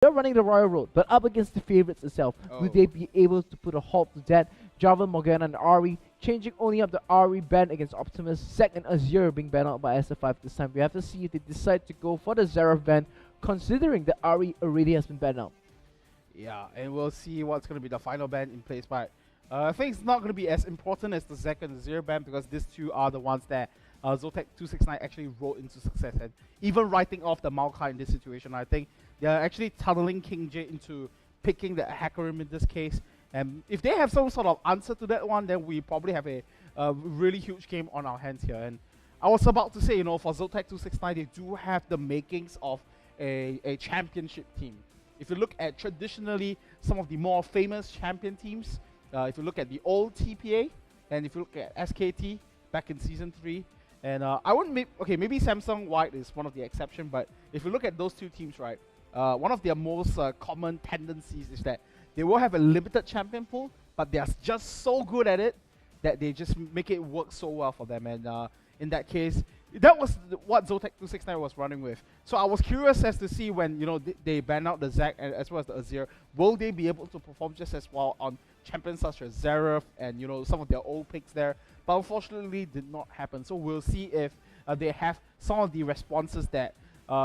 They're running the Royal Road, but up against the favorites itself. Oh. Will they be able to put a halt to that? Java, Morgana, and Ari changing only up the Ari ban against Optimus. Zac and Azure being banned out by SF5 this time. We have to see if they decide to go for the Zerath ban, considering that Ari already has been banned out. Yeah, and we'll see what's going to be the final ban in place. But I think it's not going to be as important as the Zac and the Zero ban, because these two are the ones that Zotac 269 actually wrote into success. And even writing off the Maokai in this situation, I think they're actually tunneling King J into picking the Hackerim in this case. And if they have some sort of answer to that one, then we probably have a really huge game on our hands here. And I was about to say, you know, for Zotac 269, they do have the makings of a championship team. If you look at traditionally some of the more famous champion teams, if you look at the old TPA, and if you look at SKT back in Season 3, and I wouldn't make, okay, maybe Samsung White is one of the exception, but if you look at those two teams, right, one of their most common tendencies is that they will have a limited champion pool, but they are just so good at it that they just make it work so well for them. And in that case, that was what Zotac 269 was running with. So I was curious as to see when, you know, they ban out the Zac and as well as the Azir, will they be able to perform just as well on champions such as Zerath and, you know, some of their old picks there. But unfortunately did not happen. So we'll see if they have some of the responses that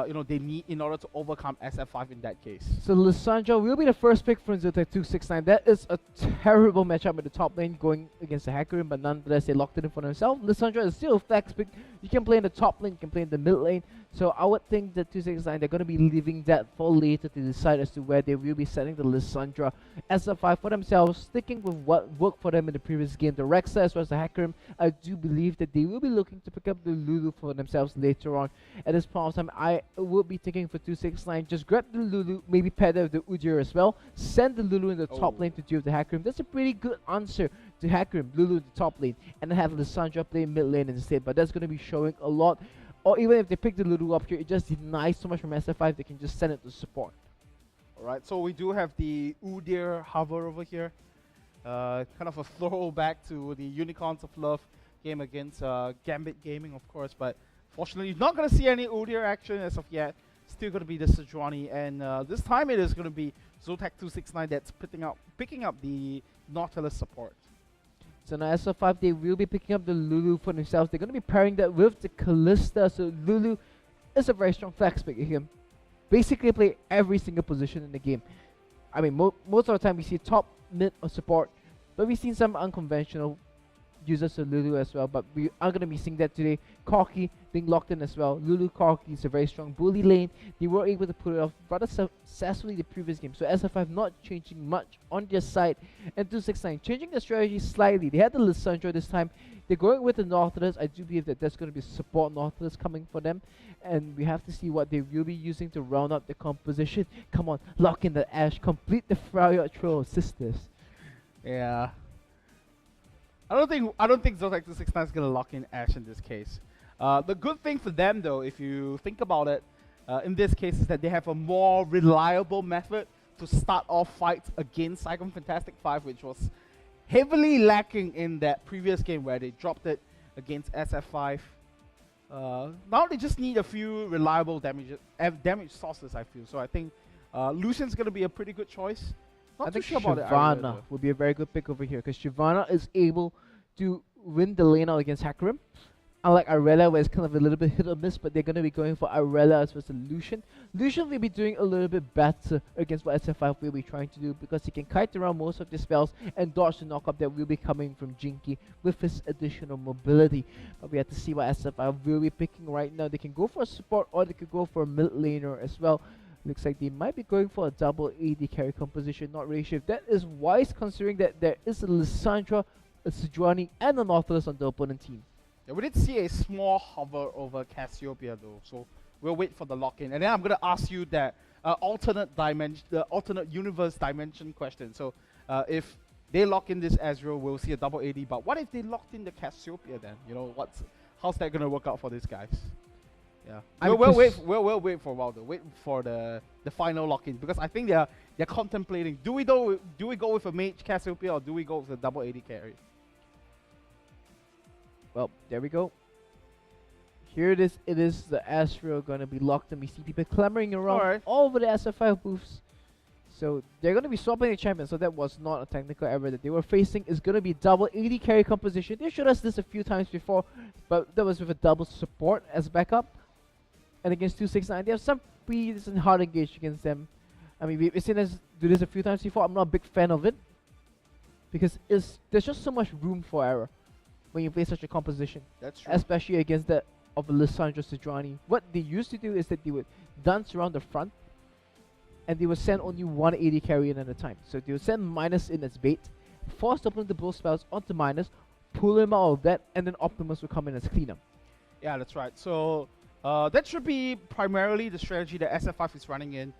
you know, they need in order to overcome SF5 in that case. So Lissandra will be the first pick from Zotac 269. That is a terrible matchup at the top lane going against the Hackerim, but nonetheless they locked it in for themselves. Lissandra is still a flex pick. You can play in the top lane, you can play in the mid lane. So I would think that 269, they're going to be leaving that for later to decide as to where they will be setting the Lissandra SF5 for themselves, sticking with what worked for them in the previous game. The Rexa as well as the Hackerim, I do believe that they will be looking to pick up the Lulu for themselves later on. At this point of time, I will be thinking for 269, just grab the Lulu, maybe pair that with the Udyr as well, send the Lulu in the top lane to deal with the Hackerim. That's a pretty good answer to Hackerim, Lulu in the top lane, and then have Lissandra play mid lane instead, but that's going to be showing a lot. Or even if they pick the Lulu up here, it just denies so much from SF5, they can just send it to support. Alright, so we do have the Udyr hover over here. Kind of a throwback to the Unicorns of Love game against Gambit Gaming, of course, but fortunately you're not going to see any Udyr action as of yet. Still going to be the Sejuani, and this time it is going to be Zotac 269 that's picking up the Nautilus support. So now SF5, they will be picking up the Lulu for themselves. They're going to be pairing that with the Kalista. So Lulu is a very strong flex pick. He can basically play every single position in the game. I mean, most of the time we see top, mid, or support. But we've seen some unconventional users of Lulu as well. But we are going to be seeing that today. Corki being locked in as well. Lulu Corki is a very strong bully lane. They were able to pull it off rather successfully the previous game. So SF5 not changing much on their side. And 269 changing their strategy slightly. They had the Lissandra this time. They're going with the Nautilus. I do believe that there's going to be support Nautilus coming for them. And we have to see what they will be using to round up the composition. Come on, lock in the Ashe. Complete the Fryer Troll, sisters. Yeah. I don't think Zotac 269 is gonna lock in Ashe in this case. The good thing for them, though, if you think about it, in this case, is that they have a more reliable method to start off fights against Saigon Fantastic 5, which was heavily lacking in that previous game where they dropped it against SF5. Now they just need a few reliable damage sources, I feel. So I think Lucian's gonna be a pretty good choice. I think Shyvana would be a very good pick over here because Shyvana is able to win the lane out against Hackerim. Unlike Irelia, where it's kind of a little bit hit or miss, but they're going to be going for Irelia as well as Lucian. Lucian will be doing a little bit better against what SF5 will be trying to do because he can kite around most of the spells and dodge the knockup that will be coming from Jinky with his additional mobility. But we have to see what SF5 will be picking right now. They can go for a support or they could go for a mid laner as well. Looks like they might be going for a double AD carry composition. Not really sure if that is wise considering that there is a Lissandra, a Sejuani, and a Nautilus on the opponent team. Yeah, we did see a small hover over Cassiopeia though, so we'll wait for the lock-in. And then I'm gonna ask you that alternate universe dimension question. So if they lock in this Ezreal, we'll see a double AD. But what if they locked in the Cassiopeia then? You know, how's that gonna work out for these guys? Yeah, we'll wait for a while though. Wait for the final lock-in because I think they're contemplating. Do we go with a mage Cassiopeia or do we go with a double AD carry? Well, there we go. Here it is. It is the Astro going to be locked, and we see people clamoring around all over the SF5 booths. So they're going to be swapping the champion, so that was not a technical error that they were facing. Is going to be double 80 carry composition. They showed us this a few times before, but that was with a double support as backup. And against 269, they have some pretty decent hard engage against them. I mean, we've seen us do this a few times before. I'm not a big fan of it, because there's just so much room for error when you play such a composition. That's true. Especially against that of Lissandra Sejuani. What they used to do is that they would dance around the front, and they would send only 180 carry in at a time. So they would send minus in as bait, force the opponent to blow spells onto minus, pull him out of that, and then Optimus will come in as cleanup. Yeah, that's right. So that should be primarily the strategy that SF5 is running in.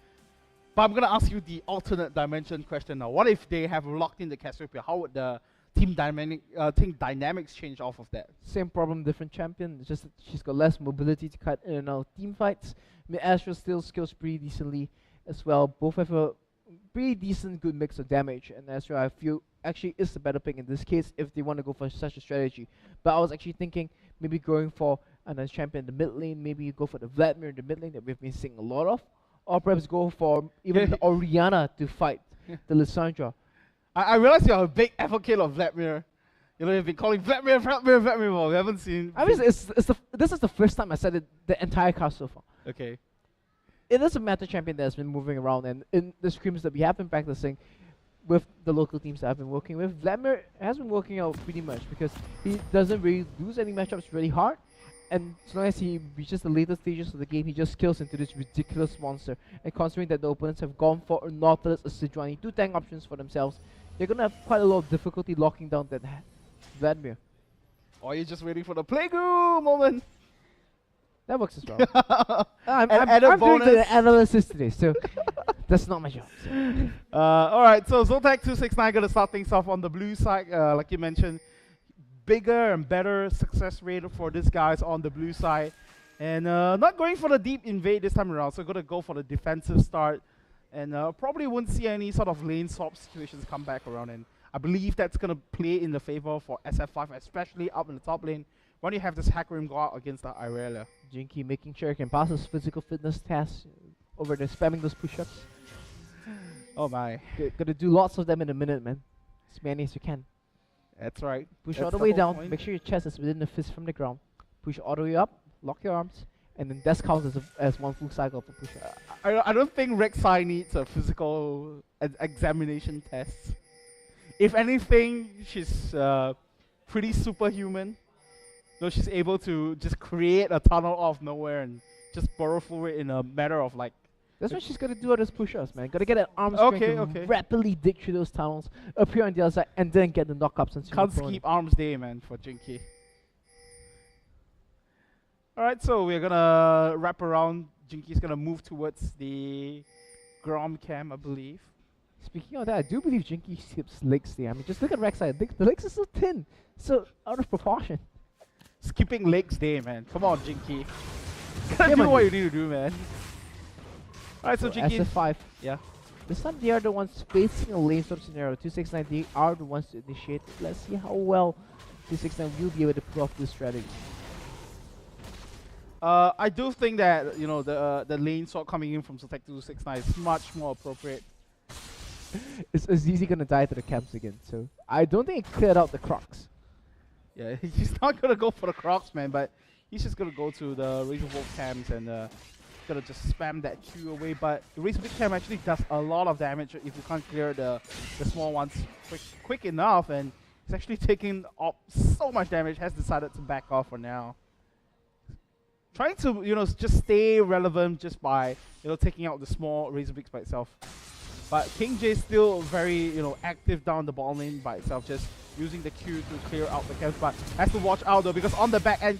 But I'm going to ask you the alternate dimension question now. What if they have locked in the Cassiopeia? How would the team dynamics change off of that? Same problem, different champion. It's just that she's got less mobility to cut in and out of team fights. I mean, Astra still skills pretty decently as well. Both have a pretty decent, good mix of damage. And Astra, I feel, actually is the better pick in this case if they want to go for such a strategy. But I was actually thinking maybe going for another champion in the mid lane. Maybe you go for the Vladimir in the mid lane that we've been seeing a lot of. Or perhaps go for even the Oriana to fight the Lissandra. I realize you're a big advocate of Vladimir. You know, you've been calling Vladimir, but we haven't seen... I mean, this is the first time I said it the entire cast so far. Okay. It is a meta champion that's been moving around, and in the scrims that we have been practicing with the local teams that I've been working with, Vladimir has been working out pretty much because he doesn't really lose any matchups really hard, and as long as he reaches the later stages of the game, he just kills into this ridiculous monster. And considering that the opponents have gone for a Nautilus, a Sejuani, 2 tank options for themselves, they're going to have quite a lot of difficulty locking down that Vladimir. Or you're just waiting for the playgroup moment. That works as well. I'm doing bonus. the analysis today, so that's not my job. So. Alright, so Zotac 269 going to start things off on the blue side. Like you mentioned, bigger and better success rate for these guys on the blue side. And not going for the deep invade this time around, so going to go for the defensive start. And probably won't see any sort of lane swap situations come back around. And I believe that's going to play in the favor for SF5, especially up in the top lane, when you have this Hackrim go out against the Irelia. Jinky making sure he can pass his physical fitness test over there, spamming those push-ups. Oh my. Gotta do lots of them in a minute, man. As many as you can. That's right. Push That's all the way down, point. make sure your chest is within the fist from the ground. Push all the way up, lock your arms, and then that counts as one full cycle of the push-up. I don't think Rek'Sai needs a physical examination test. If anything, she's pretty superhuman. So she's able to just create a tunnel out of nowhere and just burrow through it in a matter of like... That's what she's gonna do all those push-ups, man. Gotta get an arm strength to rapidly dig through those tunnels, appear on the other side, and then get the knock-ups. Can't skip arms day, man, for Jinky. Alright, so we're gonna wrap around. Jinky's gonna move towards the Grom cam, I believe. Speaking of that, I do believe Jinky skips legs there. I mean, just look at Rek'Sai. The legs are so thin, so out of proportion. Skipping legs day, man. Come on, Jinky. Gotta do what you need to do, man. Alright, so Jinky. SF5. Yeah. This time they are the ones facing a lane swap scenario. 269, they are the ones to initiate. Let's see how well 269 will be able to pull off this strategy. I do think that, you know, the lane swap coming in from Zotac 269 is much more appropriate. Is Azizi gonna die to the camps again? So I don't think it cleared out the Crocs. Yeah, he's not gonna go for the Crocs, man, but he's just gonna go to the Razor Wolf camps and gonna just spam that Q away. But the Razor Wolf camp actually does a lot of damage if you can't clear the small ones quick enough, and he's actually taking up so much damage. Has decided to back off for now. Trying to, you know, just stay relevant just by, you know, taking out the small Razorbeaks by itself. But King J is still very, you know, active down the ball lane by itself, just using the Q to clear out the camps. But has to watch out though, because on the back end,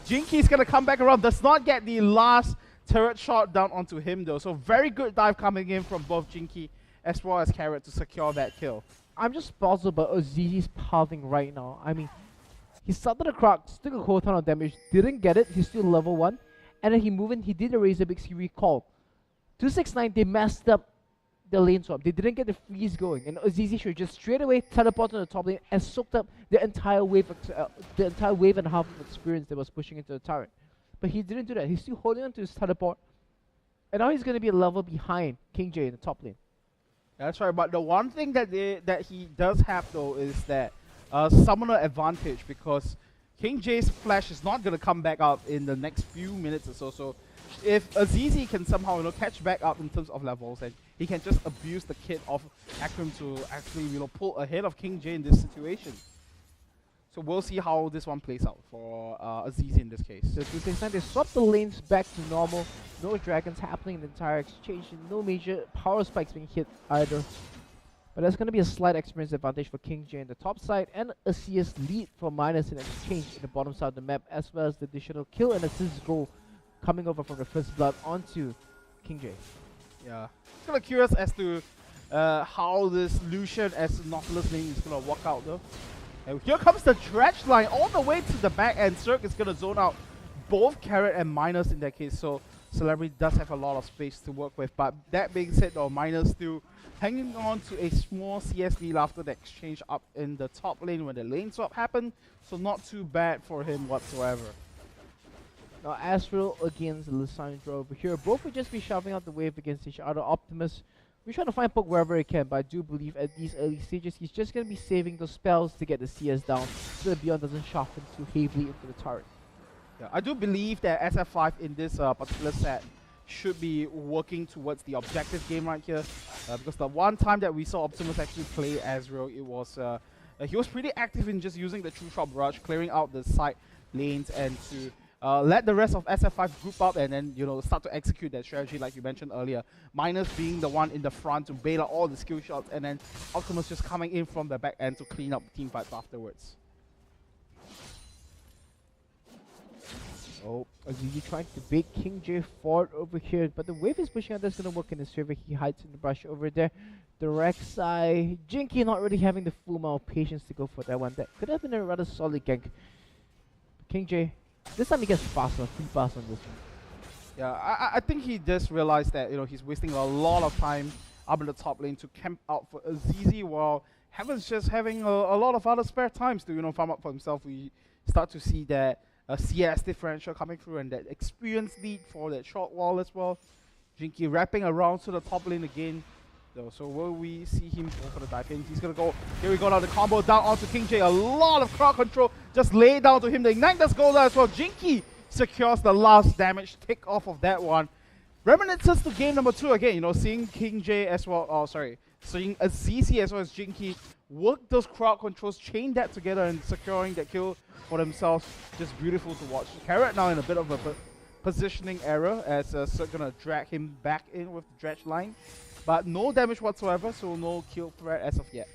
Jinky is gonna come back around. Does not get the last turret shot down onto him though. So very good dive coming in from both Jinky as well as Carrot to secure that kill. I'm just puzzled about Azizi's pathing right now. I mean, he started the Crocs, took a whole ton of damage, didn't get it, he's still level 1. And then he moved in, he did the Razorbeaks, he recalled. 269, they messed up the lane swap. They didn't get the freeze going. And Azizi should just straight away teleport to the top lane and soaked up the entire wave and a half of experience that was pushing into the turret. But he didn't do that. He's still holding on to his teleport. And now he's going to be a level behind King J in the top lane. That's right, but the one thing that he does have though is that summoner advantage, because King J's flash is not gonna come back up in the next few minutes or so. So if Azizi can somehow catch back up in terms of levels, and he can just abuse the kit of Akram to actually pull ahead of King J in this situation. So we'll see how this one plays out for Azizi in this case. So 269, they swap the lanes back to normal. No dragons happening in the entire exchange. No major power spikes being hit either. But there's going to be a slight experience advantage for King J in the top side, and a CS lead for Minus in exchange in the bottom side of the map, as well as the additional kill and assist goal coming over from the first blood onto King J. Yeah, it's kind of curious as to how this Lucian as Nautilus lane is going to work out though. And here comes the dredge line all the way to the back, and Cirque is going to zone out both Carrot and Minus in that case. So Celebrity does have a lot of space to work with. But that being said though, Minus still hanging on to a small CS lead after the exchange up in the top lane when the lane swap happened. So not too bad for him whatsoever. Now Astral against Lissandra over here. Both will just be shoving out the wave against each other. Optimus, we're trying to find poke wherever he can, but I do believe at these early stages he's just going to be saving those spells to get the CS down so the Beyond doesn't sharpen too heavily into the turret. Yeah, I do believe that SF5 in this particular set should be working towards the objective game right here, because the one time that we saw Optimus actually play Azrael, it was he was pretty active in just using the True Shot Rush, clearing out the side lanes, and to let the rest of SF5 group up and then start to execute that strategy like you mentioned earlier. Minus being the one in the front to bail out all the skill shots, and then Optimus just coming in from the back end to clean up team fights afterwards. Oh, Azizi trying to bait King J forward over here, but the wave is pushing out. That's going to work in his favor. He hides in the brush over there. The Rek'Sai, Jinky not really having the full amount of patience to go for that one. That could have been a rather solid gank. King J, this time he gets faster, free pass on this one. Yeah, I think he just realized that he's wasting a lot of time up in the top lane to camp out for Azizi, while Heaven's just having a lot of other spare times to farm up for himself. We start to see that CS differential coming through and that experience lead for that short wall as well. Jinky wrapping around to the top lane again. So will we see him go for the dive in? He's gonna go. Here we go now. The combo down onto King J. A lot of crowd control. Just lay down to him. The ignite does go down as well. Jinky secures the last damage take off of that one. Reminiscence to game number 2 again. Seeing King J as well. Oh, sorry. Seeing Azizi as well as Jinky work those crowd controls, chain that together, and securing that kill for themselves. Just beautiful to watch. Carrot now in a bit of a positioning error as Cirque gonna drag him back in with the dredge line. But no damage whatsoever, so no kill threat as of yet.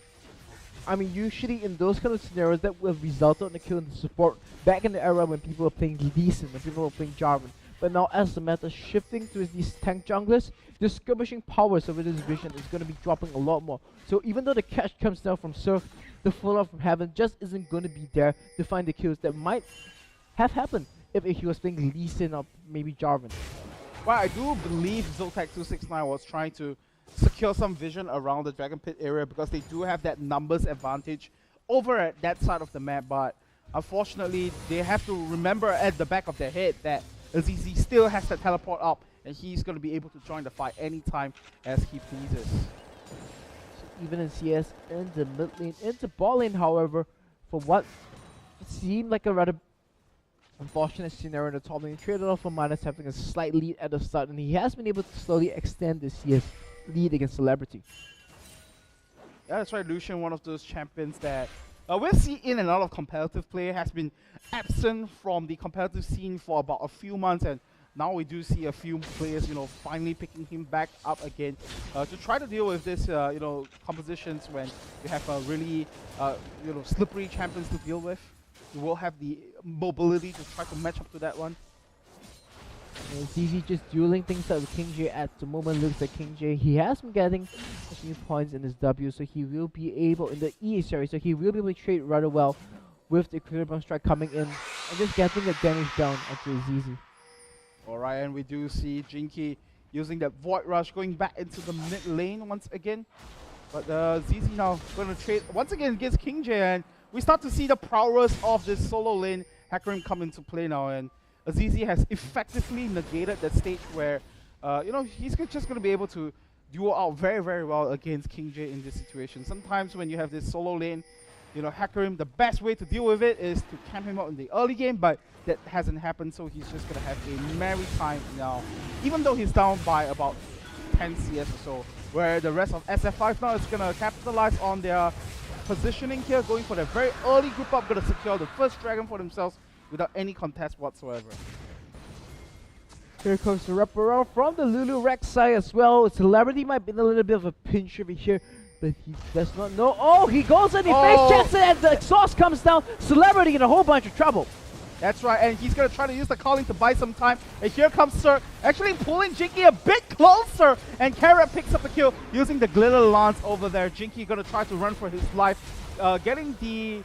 I mean, usually in those kind of scenarios, that would have resulted in a kill in the support back in the era when people were playing Lee Sin, when people were playing Jarvan. But now as the meta shifting to these tank junglers, the skirmishing powers over this vision is going to be dropping a lot more. So even though the catch comes down from Surf, the fallout from Heaven just isn't going to be there to find the kills that might have happened if he was playing Lee Sin or maybe Jarvan. Well, I do believe Zotac 269 was trying to secure some vision around the Dragon Pit area because they do have that numbers advantage over at that side of the map, but unfortunately they have to remember at the back of their head that Azizi still has to teleport up and he's going to be able to join the fight anytime as he pleases. So even in CS, in the mid lane, into bot lane, however, for what seemed like a rather unfortunate scenario in the top lane, traded off for Minus having a slight lead at the start, and he has been able to slowly extend this CS lead against Celebrity. Yeah, that's right. Lucian, one of those champions that we'll see in and out of competitive play, has been absent from the competitive scene for about a few months, and now we do see a few players, finally picking him back up again to try to deal with this, compositions when you have a really, slippery champions to deal with. You will have the mobility to try to match up to that one. And it's easy just dueling things out with King J at the moment. Looks like King J, he has been getting a few points in his W, so he will be able, in the E series, so he will be able to trade rather well with the Equilibrium Strike coming in and just getting the damage down onto Azizi. Alright, and we do see Jinky using that Void Rush going back into the mid lane once again. But Azizi now going to trade once again against King J, and we start to see the prowess of this solo lane Hecarim come into play now, and Azizi has effectively negated that stage where, he's just going to be able to duo out very, very well against King J in this situation. Sometimes when you have this solo lane, you know, hacker him, the best way to deal with it is to camp him out in the early game, but that hasn't happened, so he's just going to have a merry time now, even though he's down by about 10 CS or so, where the rest of SF5 now is going to capitalize on their positioning here, going for the very early group up, going to secure the first dragon for themselves without any contest whatsoever. Here comes the wraparound from the Lulu Rex side as well. Celebrity might be in a little bit of a pinch over here, but he does not know. Oh, he goes and he face checks it, and the exhaust comes down. Celebrity in a whole bunch of trouble. That's right, and he's going to try to use the calling to buy some time. And here comes Sir, actually pulling Jinky a bit closer. And Carrot picks up the kill using the glitter lance over there. Jinky going to try to run for his life. Getting the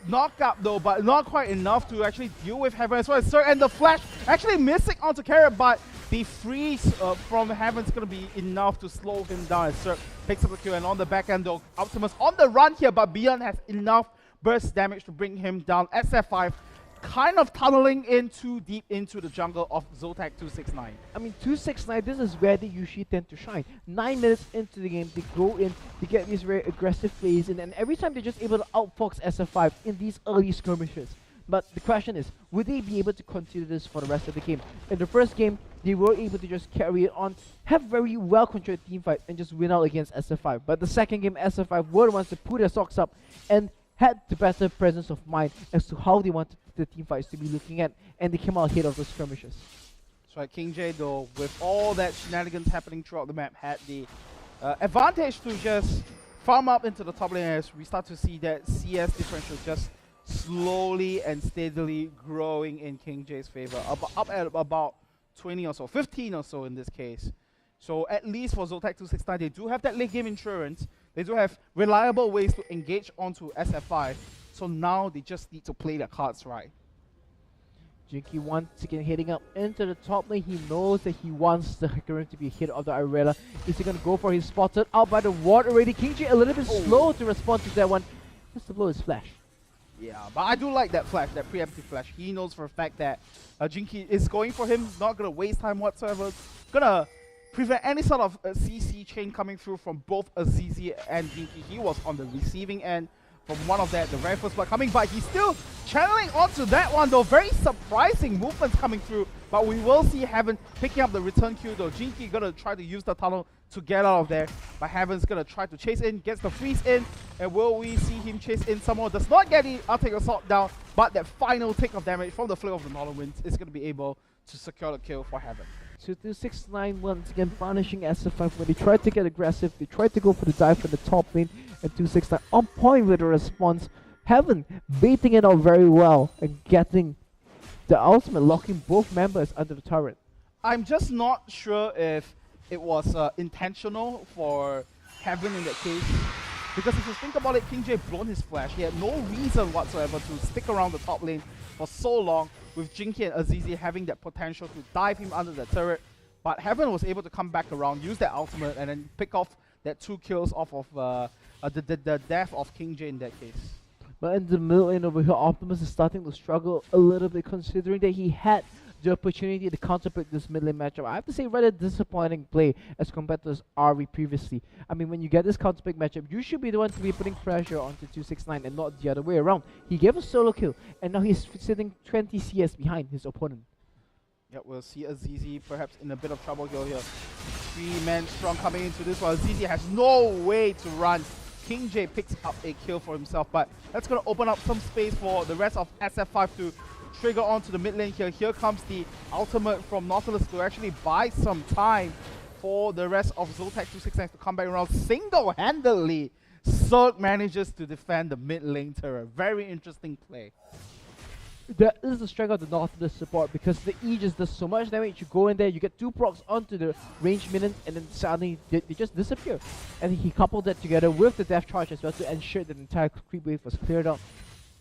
knockup though, but not quite enough to actually deal with Heaven as well as Sir. And the flash actually missing onto Carrot, but the freeze from Heaven is going to be enough to slow him down as Sir picks up the kill. And on the back end though, Optimus on the run here, but Beyond has enough burst damage to bring him down. SF5 kind of tunneling in too deep into the jungle of Zotac 269. I mean, 269, this is where they usually tend to shine. 9 minutes into the game, they go in, they get these very aggressive plays in, and every time they're just able to outfox SF5 in these early skirmishes. But the question is, would they be able to continue this for the rest of the game? In the first game, they were able to just carry it on, have very well-controlled teamfight, and just win out against SF5. But the second game, SF5 were the ones to put their socks up and had the better presence of mind as to how they wanted the team fights to be looking at, and they came out ahead of those skirmishes. That's right, King J though, with all that shenanigans happening throughout the map, had the advantage to just farm up into the top lane as we start to see that CS differential just slowly and steadily growing in King J's favor, up at about 20 or so, 15 or so in this case. So at least for Zotac 269, they do have that late game insurance. They do have reliable ways to engage onto SF5. So now they just need to play their cards right. Jinky once again heading up into the top lane. He knows that he wants the Hikarim to be ahead of the Irelia. Is he going to go for his spotted out by the ward already? King J a little bit slow to respond to that one. Just to blow his flash. Yeah, but I do like that flash, that preemptive flash. He knows for a fact that Jinky is going for him, not going to waste time whatsoever. Going to prevent any sort of CC chain coming through from both Azizi and Jinky. He was on the receiving end from one of that, the very first blood coming, but he's still channeling onto that one though. Very surprising movements coming through, but we will see Heaven picking up the return queue though. Jinky gonna try to use the tunnel to get out of there, but Heaven's gonna try to chase in, gets the freeze in, and will we see him chase in some more? Does not get the Arctic Assault down, but that final take of damage from the Flare of the Northern Winds is gonna be able to secure the kill for Heaven. So 269 once again punishing SF5 when they tried to get aggressive, they tried to go for the dive from the top lane, and 269 on point with the response. Heaven baiting it out very well and getting the ultimate, locking both members under the turret. I'm just not sure if it was intentional for Heaven in that case, because if you think about it, King J blown his flash. He had no reason whatsoever to stick around the top lane for so long, with Jinky and Azizi having that potential to dive him under the turret. But Heaven was able to come back around, use that ultimate, and then pick off that 2 kills off of the death of King J in that case. But in the middle lane over here, Optimus is starting to struggle a little bit, considering that he had the opportunity to counterpick this mid lane matchup. I have to say, rather disappointing play as compared to RV previously. I mean, when you get this counterpick matchup, you should be the one to be putting pressure onto 269 and not the other way around. He gave a solo kill, and now he's sitting 20 CS behind his opponent. Yeah, we'll see Azizi perhaps in a bit of trouble here. 3-man strong coming into this one. Azizi has no way to run. King J picks up a kill for himself, but that's going to open up some space for the rest of SF5 to trigger onto the mid lane here. Here comes the ultimate from Nautilus to actually buy some time for the rest of Zotac 269 to come back around single-handedly. Zerg manages to defend the mid lane turret. Very interesting play. That is the strength of the Nautilus support, because the E just does so much damage. You go in there, you get 2 procs onto the ranged minions, and then suddenly they just disappear. And he coupled that together with the death charge as well to ensure that the entire creep wave was cleared out.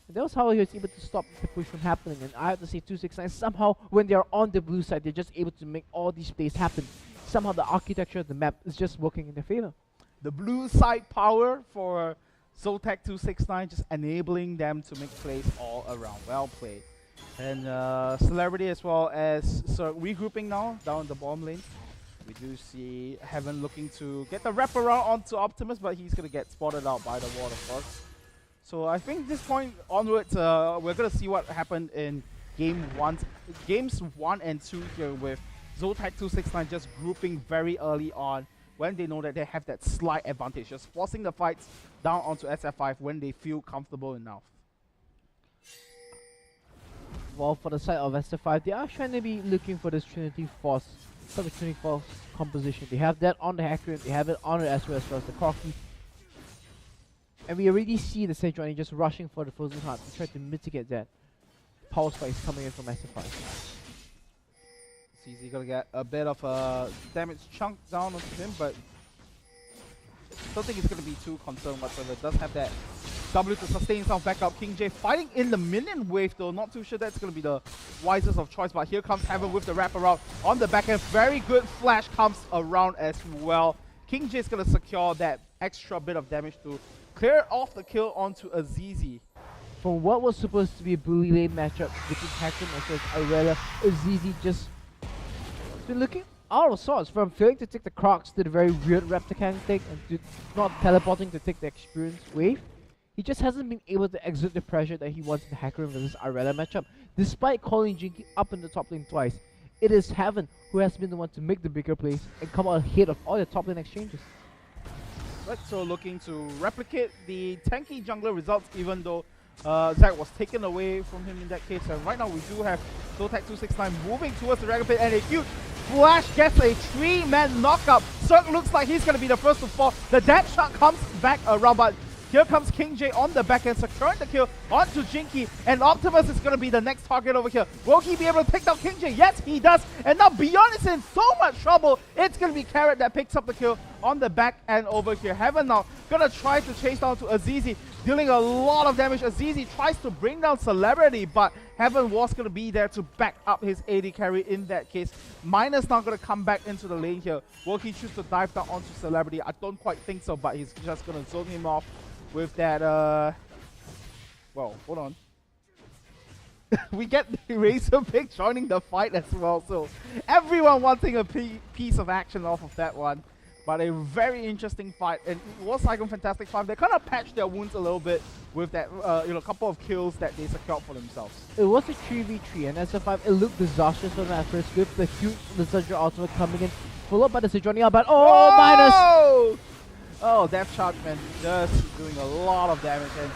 And that was how he was able to stop the push from happening. And I have to say, 269 somehow, when they are on the blue side, they're just able to make all these plays happen. Somehow the architecture of the map is just working in their favor. The blue side power for Zotac 269 just enabling them to make plays all around. Well played. And Celebrity as well as Sir regrouping now down the bottom lane. We do see Heaven looking to get the wraparound onto Optimus, but he's going to get spotted out by the wall, of course. So I think this point onwards, we're going to see what happened in games 1 and 2 here, with Zotac 269 just grouping very early on when they know that they have that slight advantage, just forcing the fights down onto SF5 when they feel comfortable enough. Well, for the side of SF5, they are trying to be looking for this Trinity Force, Trinity Force composition. They have that on the Hacker, they have it on it as well as the Corki. And we already see the Saigon just rushing for the Frozen Heart to try to mitigate that. Power spikes coming in from SF5. CZ gonna get a bit of a damage chunk down onto him, but don't think it's gonna be too concerned whatsoever. Does have that W to sustain himself back up. King J fighting in the minion wave though. Not too sure that's gonna be the wisest of choice, but here comes Heaven with the wraparound on the back end. Very good flash comes around as well. King J is gonna secure that extra bit of damage to clear off the kill onto Azizi. From what was supposed to be a bully lane matchup between Hackram and Arella, Azizi just been looking out of sorts, from failing to take the Crocs to the very weird Repticant take and to not teleporting to take the experience wave. He just hasn't been able to exert the pressure that he wants in the Hackram versus Arella matchup, despite calling Jinky up in the top lane twice. It is Heaven who has been the one to make the bigger plays and come out ahead of all the top lane exchanges. Right, so looking to replicate the tanky jungler results, even though Zac was taken away from him in that case. And right now we do have Zotac 269 moving towards the Dragon Pit, and a huge flash gets a 3-man knockup. Cirque looks like he's going to be the first to fall. The dash shot comes back around, but here comes King J on the back end, securing the kill onto Jinky, and Optimus is going to be the next target over here. Will he be able to take down King J? Yes, he does. And now Beyond is in so much trouble. It's going to be Carrot that picks up the kill on the back end over here. Heaven now going to try to chase down to Azizi, dealing a lot of damage. Azizi tries to bring down Celebrity, but Heaven was going to be there to back up his AD carry in that case. Minus now going to come back into the lane here. Will he choose to dive down onto Celebrity? I don't quite think so, but he's just going to zone him off with that, well, hold on. We get the Razor Pick joining the fight as well, so everyone wanting a piece of action off of that one. But a very interesting fight, and it was Saigon Fantastic 5. They kind of patched their wounds a little bit with that, couple of kills that they secured for themselves. It was a 3v3, and SF5, it looked disastrous from that first with the huge Lissandra ultimate coming in, followed by the Sejuani, but minus! Oh, Death Charge, man, just doing a lot of damage, and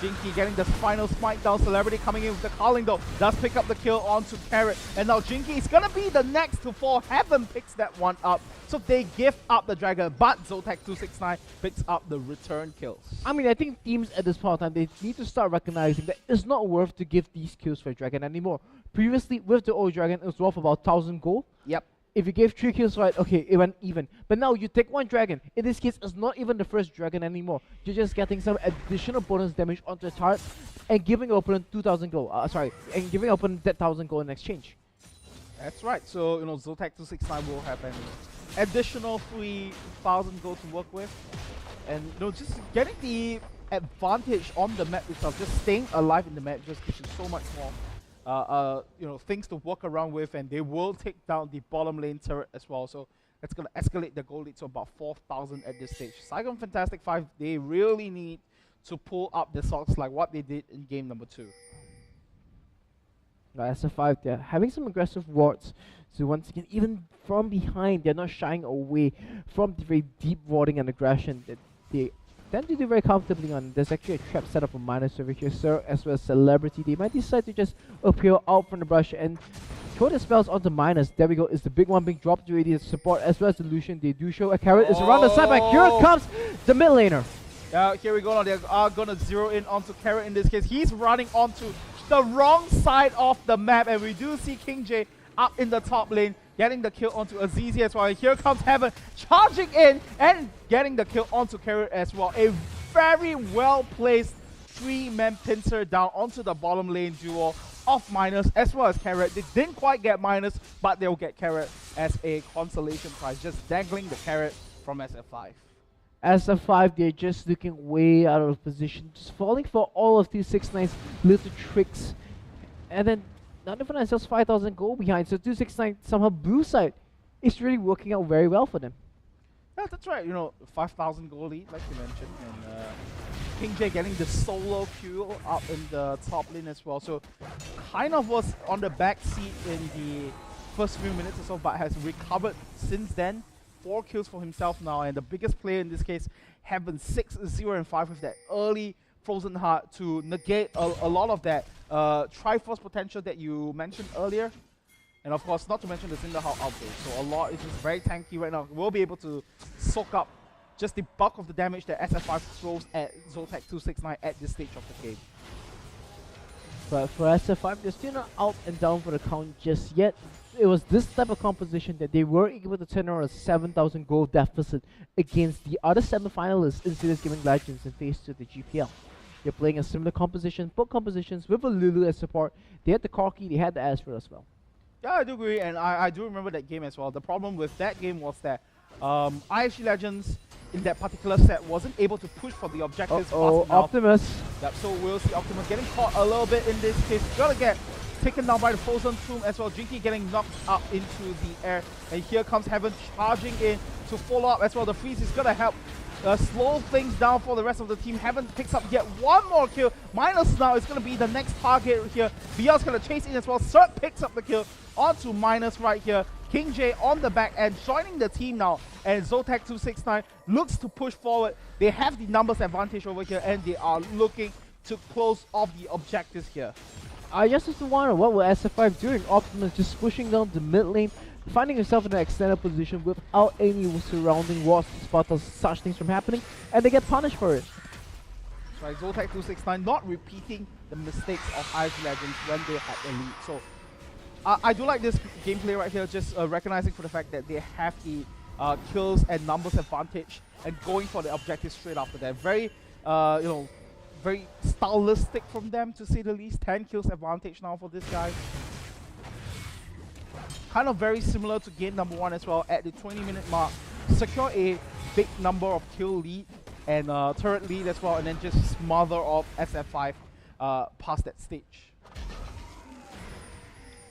Jinky getting the final smite down. Celebrity coming in with the calling though, does pick up the kill onto Carrot, and now Jinky is gonna be the next to fall. Heaven picks that one up, so they give up the dragon, but Zotac 269 picks up the return kills. I mean, I think teams at this point in time, they need to start recognizing that it's not worth to give these kills for dragon anymore. Previously, with the old dragon, it was worth about 1,000 gold. Yep. If you gave 3 kills, right, okay, it went even. But now you take one dragon. In this case, it's not even the first dragon anymore. You're just getting some additional bonus damage onto the turret and giving your opponent 2,000 gold. And giving your opponent that 1,000 gold in exchange. That's right. So, Zotac 269 will have an additional 3,000 gold to work with. And, just getting the advantage on the map itself, just staying alive in the map just gives you so much more things to walk around with, and they will take down the bottom lane turret as well. So that's going to escalate the goal lead to about 4,000 at this stage. Saigon Fantastic 5, they really need to pull up the socks like what they did in game number 2. SF5, they're having some aggressive wards. So once again, even from behind, they're not shying away from the very deep warding and aggression that they tend to do very comfortably on. There's actually a trap set up for Minus over here, Sir, as well as Celebrity. They might decide to just appear out from the brush and throw the spells onto Minus. There we go, is the big one being dropped already as support, as well as the Lucian. They do show a Carrot is around the side, but here comes the mid laner. Here we go now, they are going to zero in onto Carrot in this case. He's running onto the wrong side of the map, and we do see King J up in the top lane, getting the kill onto Azizi as well. And here comes Heaven charging in and getting the kill onto Carrot as well. A very well-placed 3-man pincer down onto the bottom lane duo of Minus as well as Carrot. They didn't quite get Minus, but they'll get Carrot as a consolation prize, just dangling the carrot from SF5. SF5, they're just looking way out of position, just falling for all of 269's little tricks. And then None of us just 5,000 gold behind, so 269 somehow blue side it's really working out very well for them. Yeah, that's right. 5,000 goal lead, like you mentioned, and King J getting the solo kill up in the top lane as well. So kind of was on the back seat in the first few minutes or so, but has recovered since then. 4 kills for himself now, and the biggest player in this case having 6-0-5 with that early Frozen Heart to negate a lot of that Triforce potential that you mentioned earlier. And of course, not to mention the Cinderhawk outbreak. So a lot is just very tanky right now. We'll be able to soak up just the bulk of the damage that SF5 throws at Zotac 269 at this stage of the game. But for SF5, they're still not out and down for the count just yet. It was this type of composition that they were able to turn around a 7,000 goal deficit against the other semi-finalists in Serious Gaming Legends in Phase 2 of the GPL. They're playing a similar composition, both compositions with a Lulu as support. They had the Corki, they had the Astral as well. Yeah, I do agree, and I do remember that game as well. The problem with that game was that IFG Legends in that particular set wasn't able to push for the objectives fast enough. Optimus. Yep, so we'll see Optimus getting caught a little bit in this case. Gonna get taken down by the Frozen Tomb as well. Jinky getting knocked up into the air, and here comes Heaven charging in to follow up as well. The freeze is gonna help slow things down for the rest of the team. Heaven picks up yet one more kill. Minus now is going to be the next target here. BL's going to chase in as well. Cirque picks up the kill onto Minus right here. King J on the back end joining the team now. And Zotac 269 looks to push forward. They have the numbers advantage over here, and they are looking to close off the objectives here. I just wonder what will SF5 doing? Optimus just pushing down the mid lane, finding himself in an extended position without any surrounding walls to spot such things from happening, and they get punished for it. Right, Zotac 269 not repeating the mistakes of IFG Legends when they had the lead. So I do like this gameplay right here, just recognizing for the fact that they have the kills and numbers advantage and going for the objective straight after that. Very, very stylistic from them, to say the least. 10 kills advantage now for this guy. Kind of very similar to game number 1 as well. At the 20-minute mark, secure a big number of kill lead and turret lead as well, and then just smother off SF5 past that stage.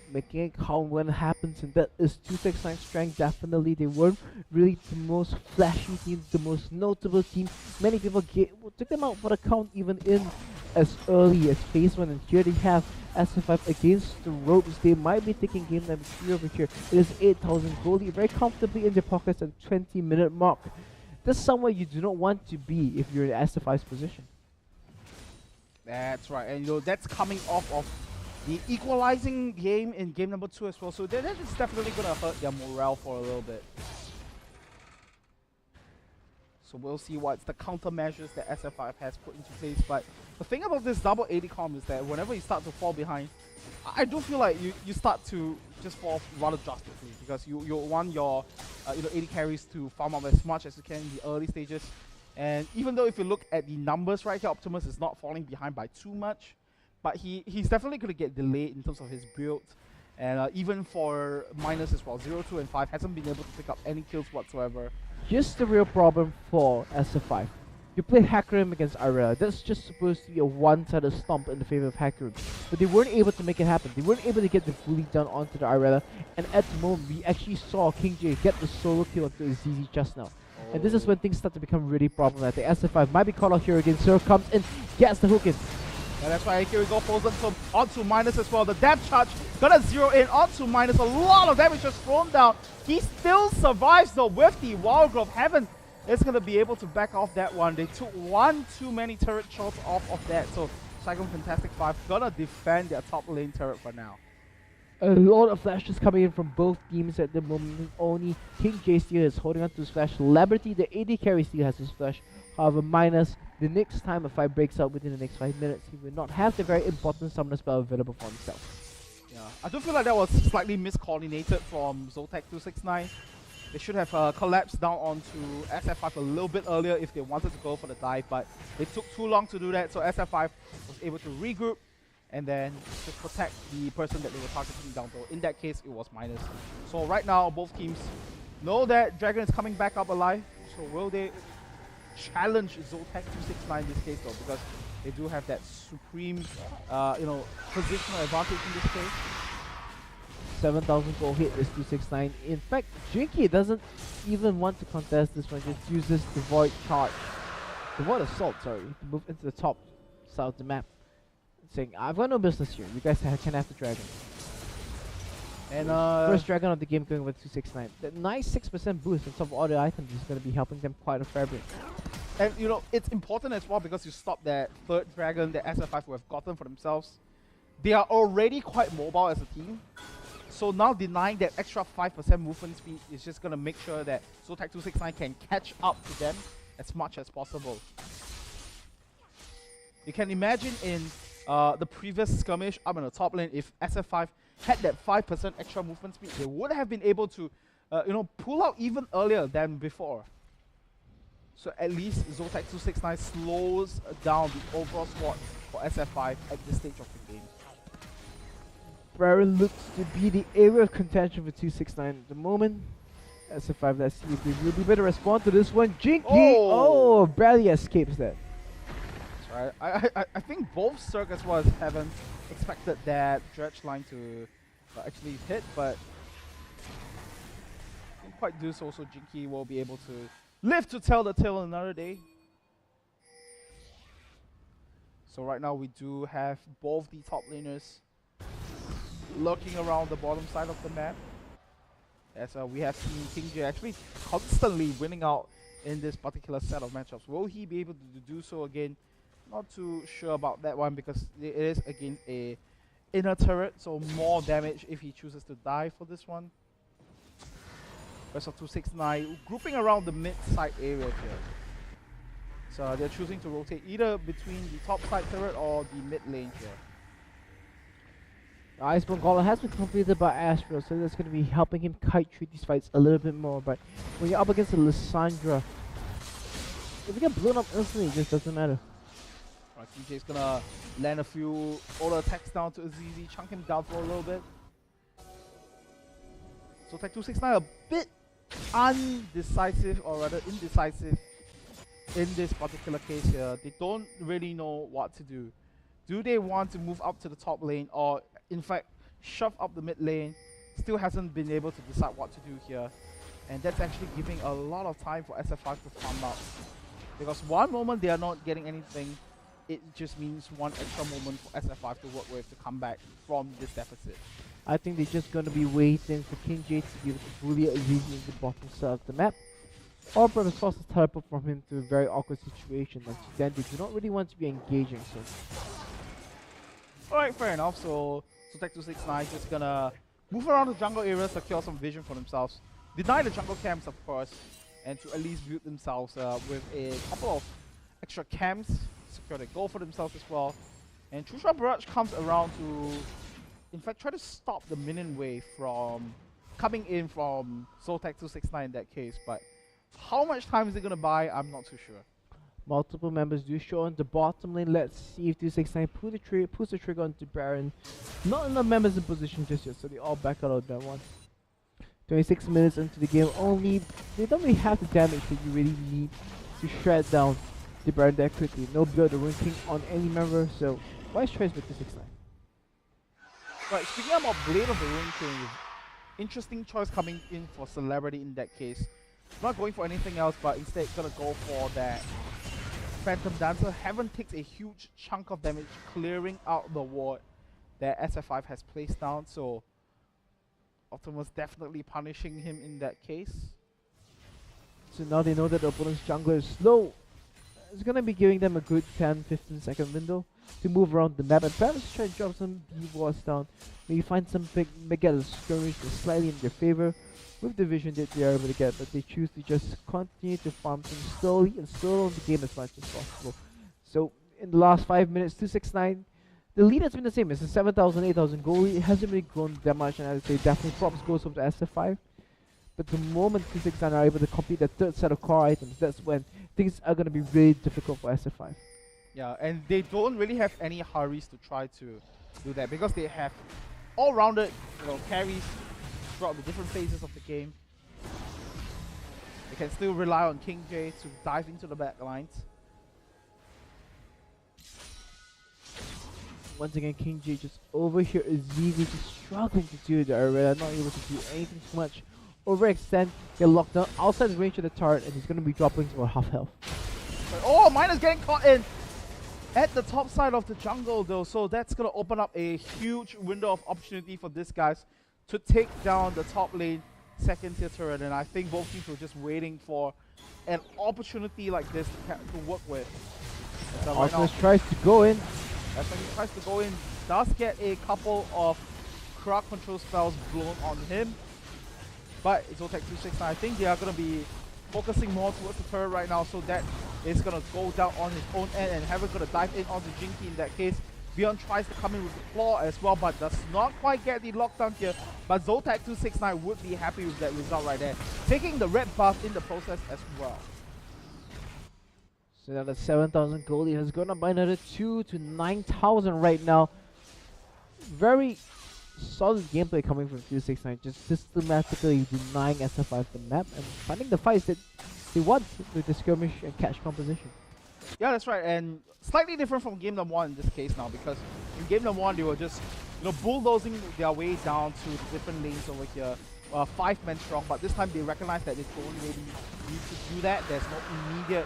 Making it count when it happens, and that is 269 strength. Definitely, they weren't really the most flashy team, the most notable team. Many people took them out for the count even in as early as Phase 1, and here they have SF5 against the ropes. They might be taking game number 3 over here. It is 8,000 gold, very comfortably in their pockets at the 20-minute mark. That's somewhere you do not want to be if you're in SF5's position. That's right, and that's coming off of the equalizing game in game number 2 as well, so that is definitely going to hurt their morale for a little bit. So we'll see what's the countermeasures that SF5 has put into place. But the thing about this double AD comp is that whenever you start to fall behind, I do feel like you start to just fall rather drastically, because you want your AD carries to farm up as much as you can in the early stages. And even though if you look at the numbers right here, Optimus is not falling behind by too much, but he's definitely going to get delayed in terms of his build. And even for Minus as well, 0, 2, and 5 hasn't been able to pick up any kills whatsoever. Here's the real problem for SF5. You play Hackerim against Irelia. That's just supposed to be a one-sided stomp in the favor of Hackerim. But they weren't able to make it happen. They weren't able to get the bully down onto the Irelia. And at the moment, we actually saw King J get the solo kill onto ZZ just now. And this is when things start to become really problematic. SF5 might be caught out here again. Sir comes in, gets the hook in. Yeah, that's right. Here we go, Frozen Tomb onto Minus as well. The depth charge gonna zero in onto Minus. A lot of damage just thrown down. He still survives though with the Wild Growth. Heaven is gonna be able to back off that one. They took one too many turret shots off of that. So Saigon Fantastic 5 gonna defend their top lane turret for now. A lot of flashes coming in from both teams at the moment. Only King J still is holding on to his flash. Liberty, the AD carry, still has his flash. However, Minus, the next time a fight breaks out within the next 5 minutes, he will not have the very important summoner spell available for himself. Yeah, I do feel like that was slightly miscoordinated from Zotac 269. They should have collapsed down onto SF5 a little bit earlier if they wanted to go for the dive, but they took too long to do that, so SF5 was able to regroup and then to protect the person that they were targeting down though. In that case, it was Minus. So right now, both teams know that Dragon is coming back up alive, so will they challenge Zotac 269 in this case though, because they do have that supreme, positional advantage in this case. 7,000 gold hit is 269. In fact, Jinky doesn't even want to contest this one, just uses the Void Charge. The Void Assault, sorry, to move into the top side of the map. Saying, I've got no business here, you guys can have the dragon. And first dragon of the game going with 269. That nice 6% boost on top of all the items is going to be helping them quite a fair bit. And you know, it's important as well because you stop that third dragon that SF5 who have gotten for themselves. They are already quite mobile as a team. So now denying that extra 5% movement speed is just going to make sure that Zotac 269 can catch up to them as much as possible. You can imagine in the previous skirmish up in the top lane, if SF5 had that 5% extra movement speed, they would have been able to you know, pull out even earlier than before. So at least Zotac 269 slows down the overall squad for SF5 at this stage of the game. Baron looks to be the area of contention for 269 at the moment. SF5, let's see if they really better respond to this one. Jinky! Oh, barely escapes that. That's right. I think both Cirque as well as Heaven expected that dredge line to actually hit, but didn't quite do so, so Jinky will be able to live to tell the tale another day. So right now we do have both the top laners lurking around the bottom side of the map. As we have seen King J actually constantly winning out in this particular set of matchups. Will he be able to do so again? Not too sure about that one because it is against a inner turret, so more damage if he chooses to die for this one. Rest of 269 grouping around the mid side area here. So they're choosing to rotate either between the top side turret or the mid lane here. The Iceborne Golem has been completed by Astro, so that's going to be helping him kite through these fights a little bit more. But when you're up against a Lissandra, if you get blown up instantly, it just doesn't matter. Right, TJ's gonna land a few auto attacks down to Azizi, chunk him down for a little bit. So Tech 269 a bit undecisive, or rather indecisive, in this particular case here. They don't really know what to do. Do they want to move up to the top lane, or in fact shove up the mid lane? Still hasn't been able to decide what to do here, and that's actually giving a lot of time for SF5 to farm out. Because one moment they are not getting anything, it just means one extra moment for SF5 to work with to come back from this deficit. I think they're just going to be waiting for King J to be able to bully Azizi in the bottom side of the map, or perhaps force a teleport from him to a very awkward situation, and then they do not really want to be engaging. So alright, fair enough. So Tech 269 just gonna move around the jungle area, secure some vision for themselves, deny the jungle camps of course, and to at least build themselves with a couple of extra camps, secure the goal for themselves as well. And Trusha Barrage comes around to, in fact, try to stop the minion wave from coming in from Zotac 269 in that case. But how much time is it gonna buy? I'm not too sure. multiple members do show on the bottom lane. Let's see if 269 pulls the trigger onto Baron. Not enough members in position just yet, so they all back out of that one. 26 minutes into the game only. They don't really have the damage that you really need to shred down the Baron that quickly. No Blood or Rune King on any member, so wise choice with 269. Right, speaking about Blade of the Rune King, interesting choice coming in for Celebrity in that case. Not going for anything else, but instead gonna go for that Phantom Dancer. Heaven takes a huge chunk of damage, clearing out the ward that SF5 has placed down, so Optimus definitely punishing him in that case. So now they know that the opponent's jungler is slow. It's gonna be giving them a good 10-15 second window to move around the map and perhaps try to drop some D-wards down. Maybe find some big mega skirmish that's slightly in their favor with the vision that they are able to get, but they choose to just continue to farm things slowly and slow on the game as much as possible. So in the last 5 minutes, 269, the lead has been the same. It's a 7,000, 8,000 goal lead. It hasn't really grown that much, and I would say definitely props goes over to SF5. But the moment 269 are able to complete the third set of core items, that's when things are going to be really difficult for SF5. Yeah, and they don't really have any hurries to try to do that because they have all-rounded, carries throughout the different phases of the game. They can still rely on King J to dive into the back lines. Once again, King J just over here is Zizi just struggling to do the area, not able to do anything too much. Overextend, get locked down outside the range of the turret, and he's going to be dropping to about half health. But, oh, Miner's getting caught in at the top side of the jungle though, so that's going to open up a huge window of opportunity for these guys to take down the top lane second tier turret, and I think both teams were just waiting for an opportunity like this to work with. So right now, tries to go in. that's when he tries to go in, does get a couple of crowd control spells blown on him, but Zotac 269, I think they are going to be focusing more towards the turret right now, so that is going to go down on his own end, and Heaven's going to dive in onto Jinky in that case. Beyond tries to come in with the claw as well, but does not quite get the lockdown here. But Zotac 269 would be happy with that result right there, taking the red buff in the process as well. So now the 7,000 gold has gone up by another 2 to 9,000 right now. Very solid gameplay coming from 269, just systematically denying SF5 the map and finding the fights that they want with the skirmish and catch composition. Yeah, that's right, and slightly different from game number 1 in this case now, because in game number 1 they were just bulldozing their way down to the different lanes over here, 5 men strong, but this time they recognize that they don't really need to do that. There's no immediate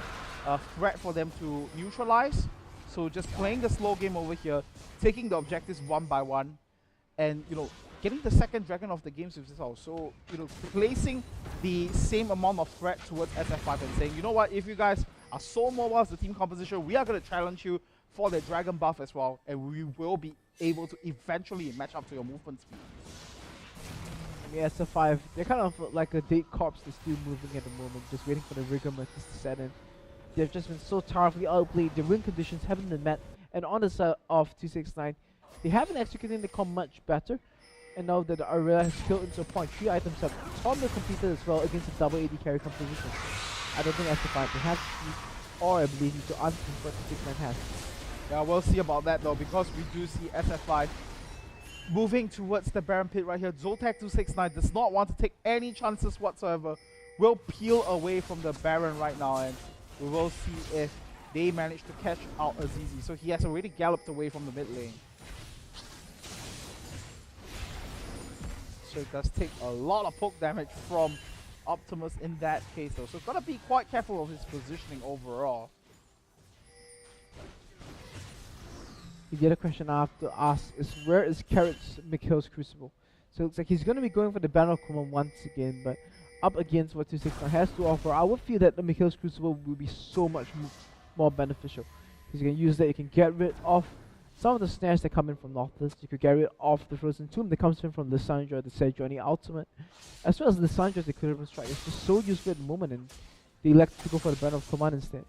threat for them to neutralize, so just playing the slow game over here, taking the objectives one by one, and getting the second dragon of the games with this also, placing the same amount of threat towards SF5 and saying, you know what, if you guys are so mobile as the team composition, we are going to challenge you for the dragon buff as well, and we will be able to eventually match up to your movement speed. Yeah, SF5, they're kind of like a dead corpse that's still moving at the moment, just waiting for the rigor to set in. They've just been so terribly outplayed, the win conditions haven't been met, and on the side of 269, they haven't executed the comp much better. And now that the Aurelia has killed into a point, 3 items have totally completed as well against a double AD carry composition. I don't think SF5 they have or ability to answer what 269 has. Yeah, we'll see about that though, because we do see SF5 moving towards the Baron pit right here. Zotac 269 does not want to take any chances whatsoever. Will peel away from the Baron right now, and we will see if they manage to catch out Azizi. So he has already galloped away from the mid lane. So it does take a lot of poke damage from Optimus in that case though. So gotta be quite careful of his positioning overall. The other question I have to ask is, where is Carrot's Mikhail's Crucible? So it looks like he's going to be going for the Banner of Command once again, but up against what 269 has to offer, I would feel that the Mikhail's Crucible will be so much more beneficial. Because you can use that, you can get rid of some of the snares that come in from Northless, you could get rid of the Frozen Tomb that comes in from Lissandra, the Sejuani Ultimate, as well as Lissandra's Equilibrium Strike. It's just so useful at the moment, and they elect to go for the Banner of Command instead.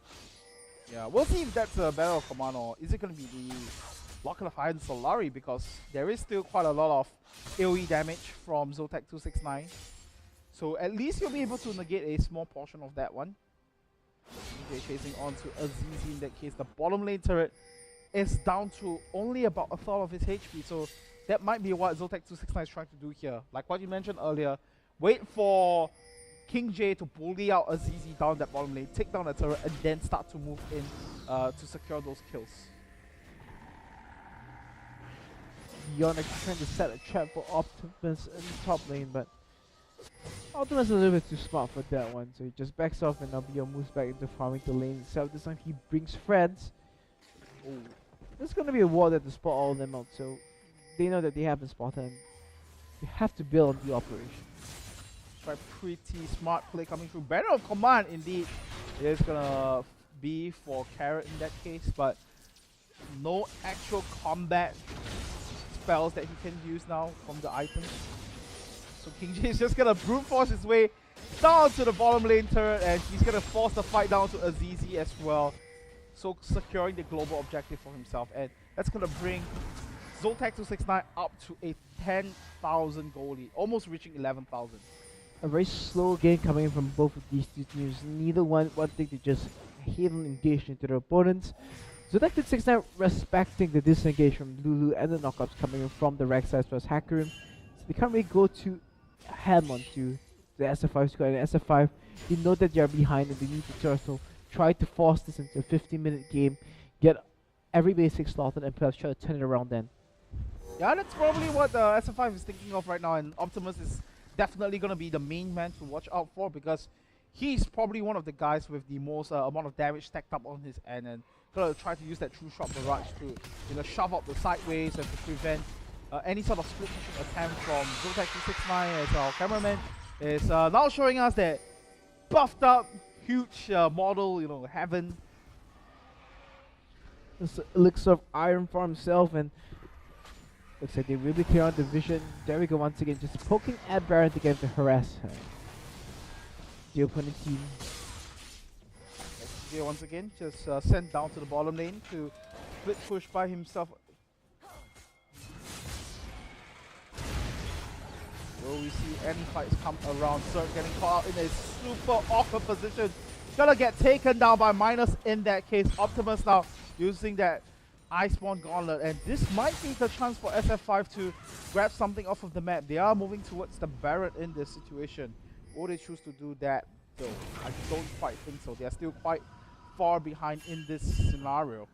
Yeah, we'll see if that's a Banner of Command, or is it going to be the Locket of Iron Solari, because there is still quite a lot of AoE damage from Zotac 269. So at least you'll be able to negate a small portion of that one. Okay, chasing on to Azizi in that case. The bottom lane turret is down to only about a third of his HP, so that might be what Zotac 269 is trying to do here. Like what you mentioned earlier, wait for King J to bully out Azizi down that bottom lane, take down the turret, and then start to move in to secure those kills. Beyond actually trying to set a trap for Optimus in the top lane, but Optimus is a little bit too smart for that one, so he just backs off, and now Beyond moves back into farming the lane itself. This time he brings friends. Oh, there's going to be a ward at to spot all of them out, so they know that they have been spotted, and you have to build on the operation. Right, pretty smart play coming through. Banner of Command, indeed, it is going to be for Carrot in that case, but no actual combat spells that he can use now from the items. So King J is just gonna brute force his way down to the bottom lane turret, and he's gonna force the fight down to Azizi as well. So securing the global objective for himself, and that's gonna bring Zotac 269 up to a 10,000 goal lead, almost reaching 11,000. A very slow game coming in from both of these two teams. Neither one thing to just heavily engage into their opponents. Zotac 269 respecting the disengage from Lulu and the knockouts coming in from the Rek'Sai as well as Hackerim. So they can't really go to ham onto the SF5 squad, and SF5, they know that they are behind and they need to try to force this into a 50-minute game, get every basic slotted and perhaps try to turn it around then. Yeah, that's probably what SF5 is thinking of right now, and Optimus is definitely going to be the main man to watch out for because he's probably one of the guys with the most amount of damage stacked up on his end, and going to try to use that true shot barrage to shove out the sideways and to prevent any sort of split pushing attempt from Zotac 269 as our cameraman is now showing us that buffed up, huge model, Heaven. This elixir of iron for himself, and looks like they really clear out the vision. There we go once again, just poking at Baron to get him to harass her. The opponent team. XJ once again just sent down to the bottom lane to split push by himself. Will we see any fights come around? Zerg getting caught out in a super awkward position. Gonna get taken down by Minus in that case. Optimus now using that Iceborne Gauntlet, and this might be the chance for SF5 to grab something off of the map. They are moving towards the Barret in this situation. Will they choose to do that though? I don't quite think so. They are still quite far behind in this scenario.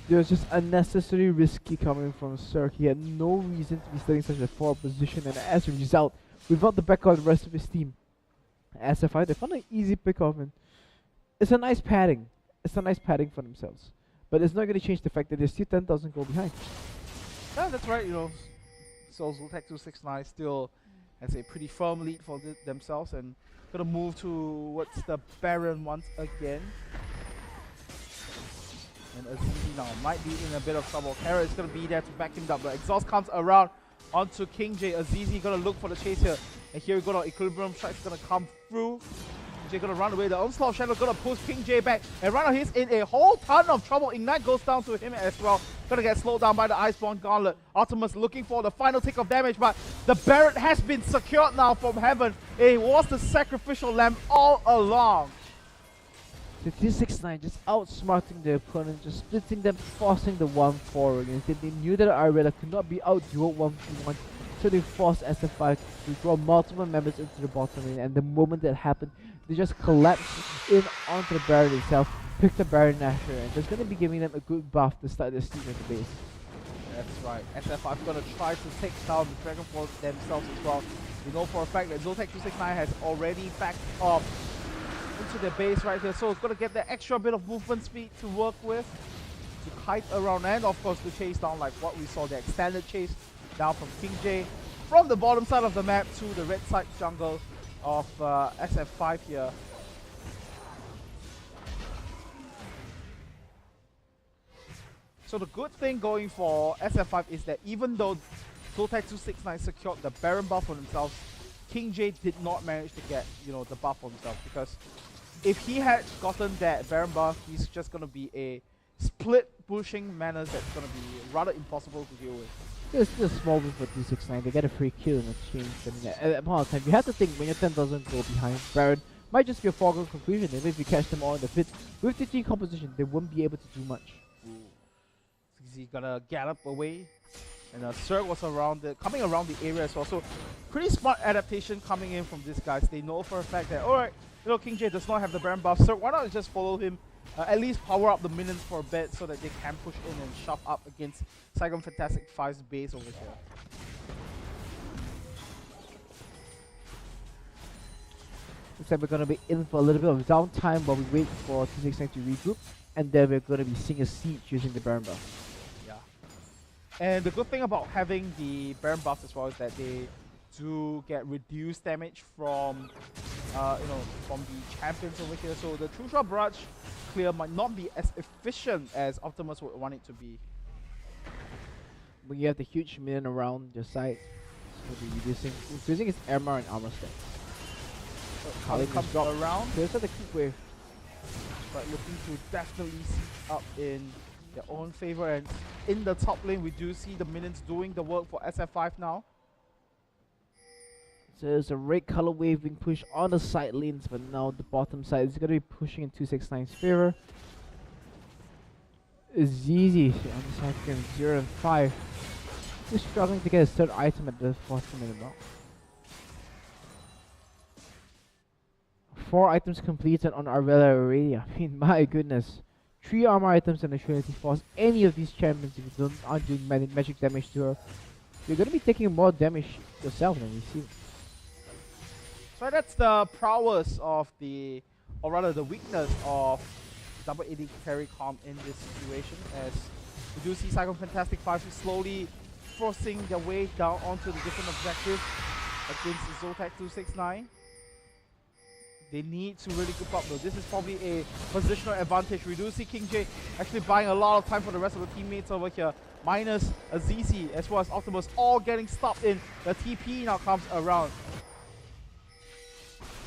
There was just unnecessary risky coming from Zerg. He had no reason to be studying such a forward position, and as a result, without the backup of the rest of his team, SF5 they found an easy pick off, and it's a nice padding. It's a nice padding for themselves. But it's not going to change the fact that they're still 10,000 gold behind. Yeah, that's right, So Zotac 269 still has a pretty firm lead for themselves, and gonna move towards the Baron once again. And Azizi now might be in a bit of trouble. Kara is gonna be there to back him up. The exhaust comes around onto King J. Azizi gonna look for the chase here. And here we go, the Equilibrium Strike's gonna come through. King J gonna run away. The Onslaught Shadow gonna push King J back. And right now he's in a whole ton of trouble. Ignite goes down to him as well. Gonna get slowed down by the Iceborne Gauntlet. Optimus looking for the final tick of damage, but the Barret has been secured now from Heaven. It was the sacrificial lamb all along. The 269 just outsmarting the opponent, just splitting them, forcing the 1-4 against it. They knew that Arella could not be out-dueled 1v1, so they forced SF5 to draw multiple members into the bottom lane, and the moment that happened, they just collapsed in onto the Baron itself, picked the Baron Nashor, and that's going to be giving them a good buff to start their steam at the base. That's right. SF5 gonna try to take down the Dragon Force themselves as well. We know for a fact that Zotac 269 has already backed up into their base right here, so it's gonna get that extra bit of movement speed to work with, to kite around, and of course to chase down like what we saw, the extended chase down from King J from the bottom side of the map to the red side jungle of SF5 here. So the good thing going for SF5 is that even though Zotac 269 secured the Baron buff for themselves, King J did not manage to get, the buff for himself, because if he had gotten that Baron buff, he's just gonna be a split pushing menace that's gonna be rather impossible to deal with. It's still a small win for 269. They get a free kill in exchange. I mean, at that point of time, you have to think when you're 10,000 gold behind, Baron might just be a foregone conclusion. Even if you catch them all in the pit, with the team composition, they won't be able to do much. He's gonna gallop away, and Zerg was coming around the area as well. So pretty smart adaptation coming in from these guys. They know for a fact that, alright, King J does not have the Baron buff, Zerg, why not just follow him, at least power up the minions for a bit so that they can push in and shove up against Saigon Fantastic 5's base over here. Looks like we're going to be in for a little bit of downtime while we wait for 269 to regroup, and then we're going to be seeing a siege using the Baron buff. And the good thing about having the Baron buffs as well is that they do get reduced damage from, from the champions over here. So the True Shot Barrage clear might not be as efficient as Optimus would want it to be. When you have the huge minion around your side, so we'll be increasing his armor and armor stats. So Kali comes around. Here's the creep wave. But looking to definitely seat up in their own favor, and in the top lane we do see the minions doing the work for SF5 now. So there's a red color wave being pushed on the side lanes, but now the bottom side is going to be pushing in 269's favor. Azizi on the side game 0 and 5. He's struggling to get his third item at the 40 minute mark. 4 items completed on Arvella already. I mean, my goodness. 3 armor items and a Trinity Force. Any of these champions, if you aren't doing magic damage to her, you're gonna be taking more damage yourself than you see. So that's the prowess of the, or rather the weakness of double AD carry comp in this situation, as we do see Saigon Fantastic 5 slowly forcing their way down onto the different objectives against Zotac 269. They need to really group up though. This is probably a positional advantage. We do see King J actually buying a lot of time for the rest of the teammates over here. Minus Azizi as well as Optimus all getting stopped in. The TP now comes around.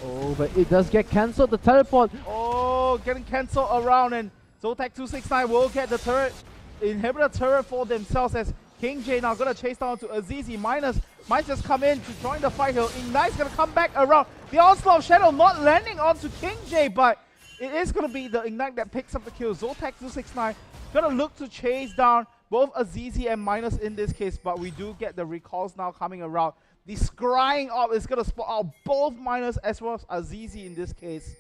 Oh, but it does get cancelled. The teleport. Oh, getting cancelled around, and Zotac 269 will get the turret, inhibitor turret for themselves, as King J now gonna chase down to Azizi. Minus might just come in to join the fight here. Ignite's gonna come back around. The onslaught of Shadow not landing onto King J, but it is gonna be the Ignite that picks up the kill. Zotac 269 gonna look to chase down both Azizi and Minus in this case, but we do get the recalls now coming around. The scrying up is gonna spot out both Minus as well as Azizi in this case.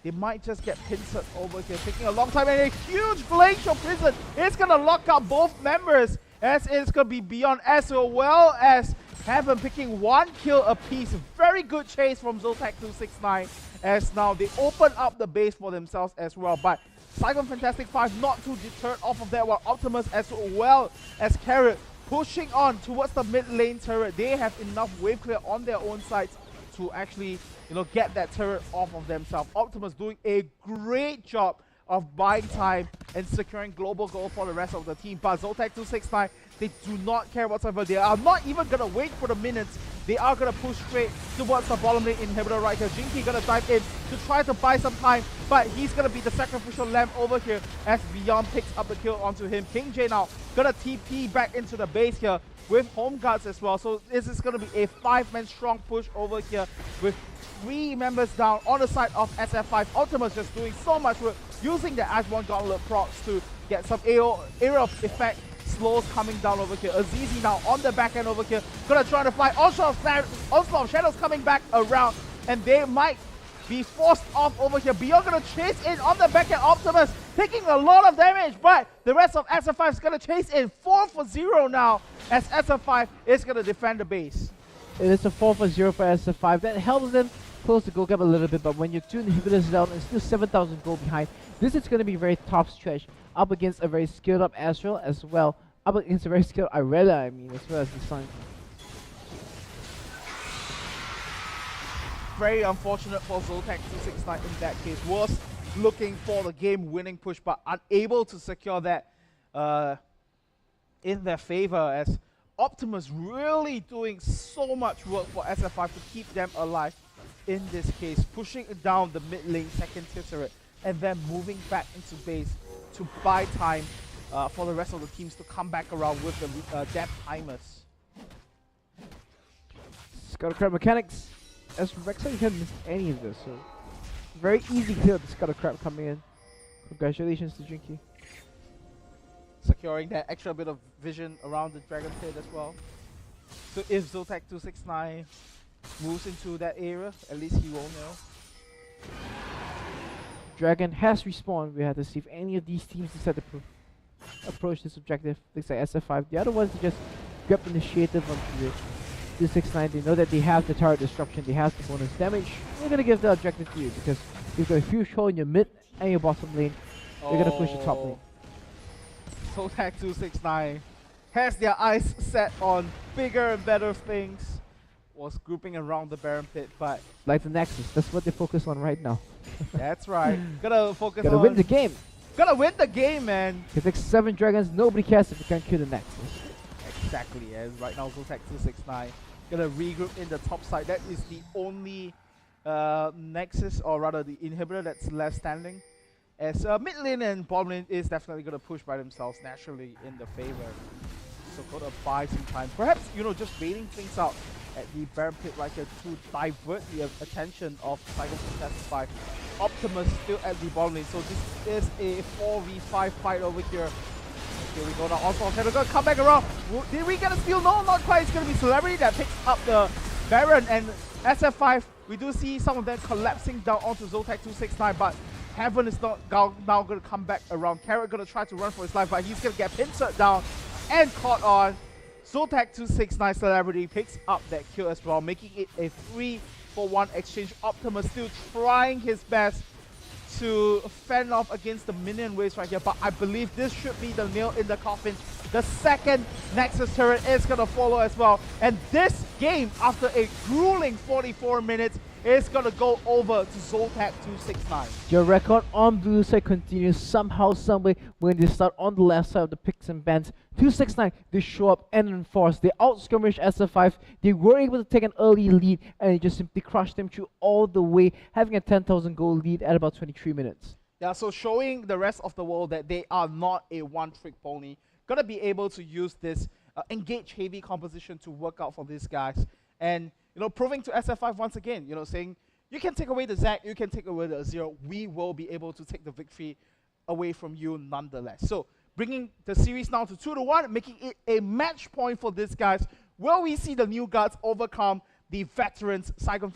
They might just get pincered over here, taking a long time, and a huge glacial prison is gonna lock up both members, as it's gonna be Beyond as well as Heaven picking 1 kill apiece. Very good chase from Zotac 269, as now they open up the base for themselves as well. But Saigon Fantastic 5 not too deterred off of that, while Optimus as well as Carrot pushing on towards the mid lane turret. They have enough wave clear on their own sides to actually, get that turret off of themselves. Optimus doing a great job of buying time and securing global goal for the rest of the team. But Zotac 269, they do not care whatsoever. They are not even gonna wait for the minutes. They are gonna push straight towards the bottom lane inhibitor right here. Jinky gonna dive in to try to buy some time, but he's gonna be the sacrificial lamb over here as Beyond picks up the kill onto him. King J now gonna TP back into the base here with home guards as well. So this is gonna be a 5-man strong push over here with 3 members down on the side of SF5. Optimus just doing so much work, using the Ashborn Gauntlet procs to get some area of effect slows coming down over here. Azizi now on the back end over here, gonna try to fight. Onslaught of Shadows coming back around, and they might be forced off over here. Beyond gonna chase in on the back end. Optimus taking a lot of damage, but the rest of SF5 is gonna chase in. 4 for 0 now, as SF5 is gonna defend the base. It is a 4 for 0 for SF5. That helps them close the goal gap a little bit, but when you're 2 inhibitors down and still 7,000 gold behind, this is going to be a very tough stretch up against a very skilled up Astral as well, up against a very skilled Irela, as well as the Sun. Very unfortunate for Zotac 269 in that case. Was looking for the game-winning push, but unable to secure that in their favor, as Optimus really doing so much work for SF5 to keep them alive in this case, pushing it down the mid lane second tier turret and then moving back into base to buy time for the rest of the teams to come back around with the death timers. Scuttle mechanics. As Rexa, you can't miss any of this, so very easy kill the Scuttle coming in. Congratulations to Jinky. Securing that extra bit of vision around the Dragon Pit as well. So if Zotac 269 moves into that area, at least he won't know. Dragon has respawned. We have to see if any of these teams decide to approach this objective. Looks like SF5. The other ones just grab initiative onto the 269. They know that they have the turret disruption. They have the bonus damage. They're gonna give the objective to you because you've got a huge hole in your mid and your bottom lane. They're gonna push the top lane. Zotac 269 has their eyes set on bigger and better things. Was grouping around the Baron Pit, but like the Nexus, that's what they focus on right now. That's right. Gotta focus on... Gotta win the game. Gotta win the game, man. Because like 7 dragons, nobody cares if you can't kill the Nexus. Exactly, as right now Zotac 269 gonna regroup in the top side. That is the only Nexus, or rather the inhibitor that's left standing. As mid lane and bottom lane is definitely gonna push by themselves naturally in the favor. So gotta buy some time. Perhaps, just baiting things out at the Baron Pit right here to divert the attention of Saigon Fantastic 5. Optimus still at the bottom lane, so this is a 4v5 fight over here. Here we go now, also Shadow gonna come back around. Did we get a steal? No, not quite. It's gonna be Celebrity that picks up the Baron, and SF5, we do see some of them collapsing down onto Zotac 269, but Heaven is not now going to come back around. Carrot going to try to run for his life, but he's going to get pincered down and caught on. Zotac 269 Celebrity picks up that kill as well, making it a 3-for-1 exchange. Optimus still trying his best to fend off against the minion waves right here, but I believe this should be the nail in the coffin. The second Nexus turret is going to follow as well, and this game, after a grueling 44 minutes, is going to go over to Zotac 269. Your record on blue side continues somehow, someway when they start on the left side of the picks and bans. 269, they show up and enforce. They out-skirmish SF5. They were able to take an early lead and they just simply crushed them through all the way, having a 10,000 gold lead at about 23 minutes. Yeah, so showing the rest of the world that they are not a one-trick pony. Gonna be able to use this engage-heavy composition to work out for these guys. And, you know, proving to SF5 once again, you know, saying, you can take away the Zac, you can take away the Azir, we will be able to take the victory away from you nonetheless. So, bringing the series now to 2-1, making it a match point for these guys. Will we see the new guards overcome the veterans, Saigon